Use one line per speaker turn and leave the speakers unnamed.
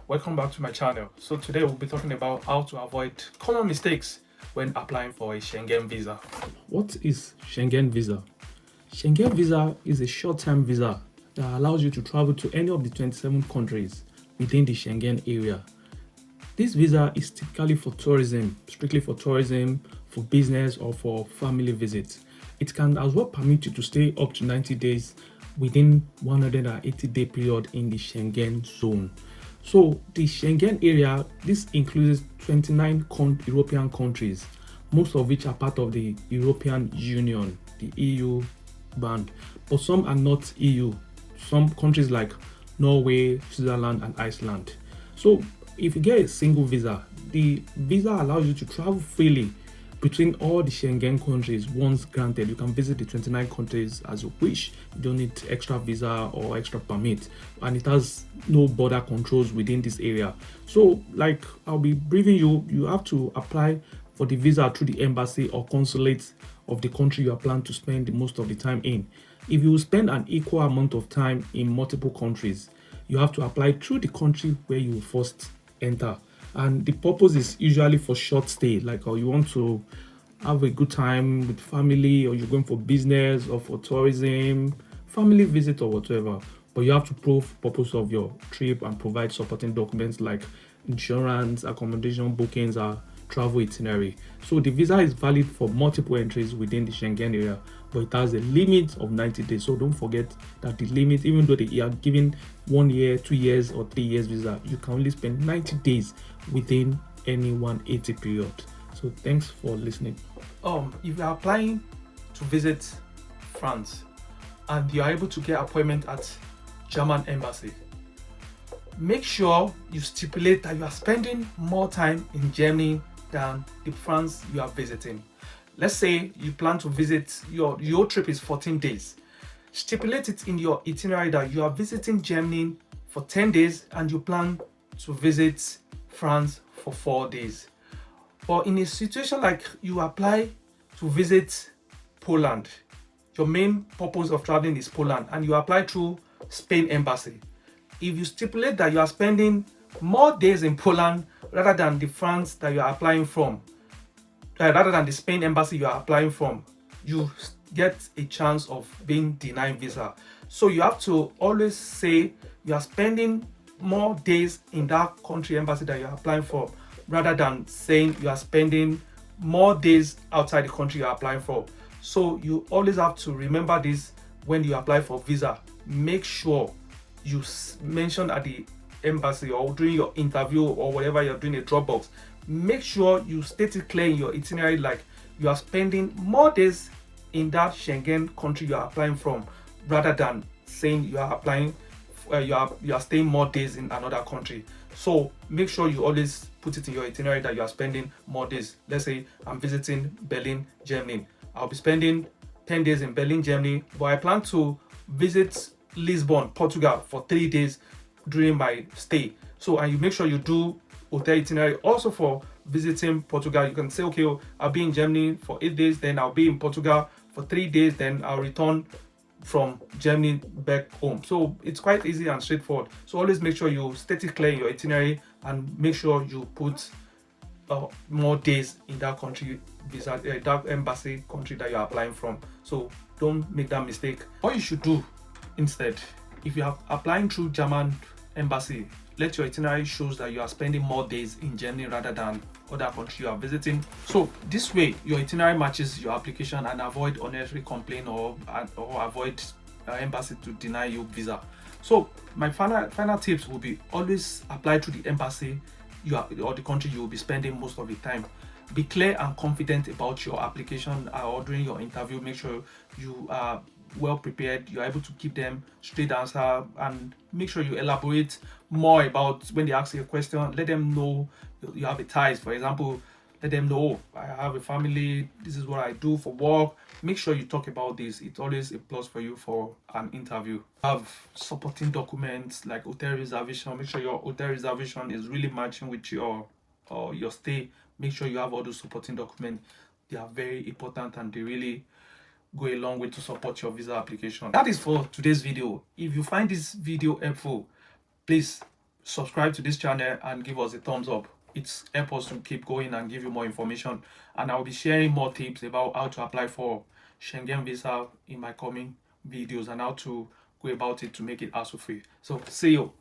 Welcome back to my channel. So today we'll be talking about how to avoid common mistakes when applying for a Schengen visa.
What is Schengen Visa? Schengen Visa is a short-term visa that allows you to travel to any of the 27 countries within the Schengen area. This visa is typically for tourism, strictly for tourism, for business, or for family visits. It can as well permit you to stay up to 90 days within 180-day period in the Schengen zone. So the Schengen area, this includes 29 European countries, most of which are part of the European Union, the EU band, but some are not EU. Some countries like Norway, Switzerland, and Iceland. So if you get a single visa, the visa allows you to travel freely between all the Schengen countries once granted. You can visit the 29 countries as you wish. You don't need extra visa or extra permit, and it has no border controls within this area. So like I'll be briefing you, you have to apply for the visa through the embassy or consulate of the country you are planning to spend the most of the time in. If you spend an equal amount of time in multiple countries, you have to apply through the country where you first enter. And the purpose is usually for short stay, like or you want to have a good time with family, or you're going for business or for tourism, family visit or whatever. But you have to prove purpose of your trip and provide supporting documents like insurance, accommodation bookings, or travel itinerary. So the visa is valid for multiple entries within the Schengen area, but it has a limit of 90 days. So don't forget that the limit, even though they are giving 1 year, 2 years, or 3 years visa, you can only spend 90 days within any 180 period. So thanks for listening.
If you are applying to visit France and you are able to get appointment at German embassy, make sure you stipulate that you are spending more time in Germany than the France you are visiting. Let's say you plan to visit, your trip is 14 days. Stipulate it in your itinerary that you are visiting Germany for 10 days and you plan to visit France for 4 days. But in a situation like you apply to visit Poland, your main purpose of traveling is Poland, and you apply through Spain embassy. If you stipulate that you are spending more days in Poland rather than the France that you are applying from, rather than the Spain embassy you are applying from, you get a chance of being denied visa. So you have to always say you are spending more days in that country embassy that you are applying for, rather than saying you are spending more days outside the country you are applying for. So you always have to remember this when you apply for visa. Make sure you mention at the embassy or during your interview or whatever you're doing a Dropbox, make sure you state it clear in your itinerary, like you are spending more days in that Schengen country you are applying from, rather than saying you are applying you are staying more days in another country. So make sure you always put it in your itinerary that you are spending more days. Let's say I'm visiting Berlin, Germany. I'll be spending 10 days in Berlin, Germany, but I plan to visit Lisbon, Portugal for 3 days during my stay. So, and you make sure you do hotel itinerary also for visiting Portugal. You can say, okay, I'll be in Germany for 8 days, then I'll be in Portugal for 3 days, then I'll return from Germany back home. So it's quite easy and straightforward. So always make sure you state it clear in your itinerary and make sure you put more days in that country visa, that embassy country that you're applying from. So don't make that mistake. What you should do instead, if you are applying through German embassy, let your itinerary shows that you are spending more days in Germany rather than other country you are visiting. So this way your itinerary matches your application and avoid unnecessary complaint or avoid embassy to deny you visa. So my final tips will be always apply to the embassy or the country you will be spending most of the time. Be clear and confident about your application or during your interview. Make sure you are well prepared, you're able to give them straight answer, and make sure you elaborate more about when they ask you a question. Let them know you have a ties. For example, let them know, I have a family, this is what I do for work. Make sure you talk about this. It's always a plus for you for an interview. Have supporting documents like hotel reservation. Make sure your hotel reservation is really matching with your stay. Make sure you have all those supporting documents. They are very important and they really go a long way to support your visa application. That is for today's video. If you find this video helpful, please subscribe to this channel and give us a thumbs up. It's help us to keep going and give you more information, and I'll be sharing more tips about how to apply for Schengen visa in my coming videos and how to go about it to make it hassle free. So see you.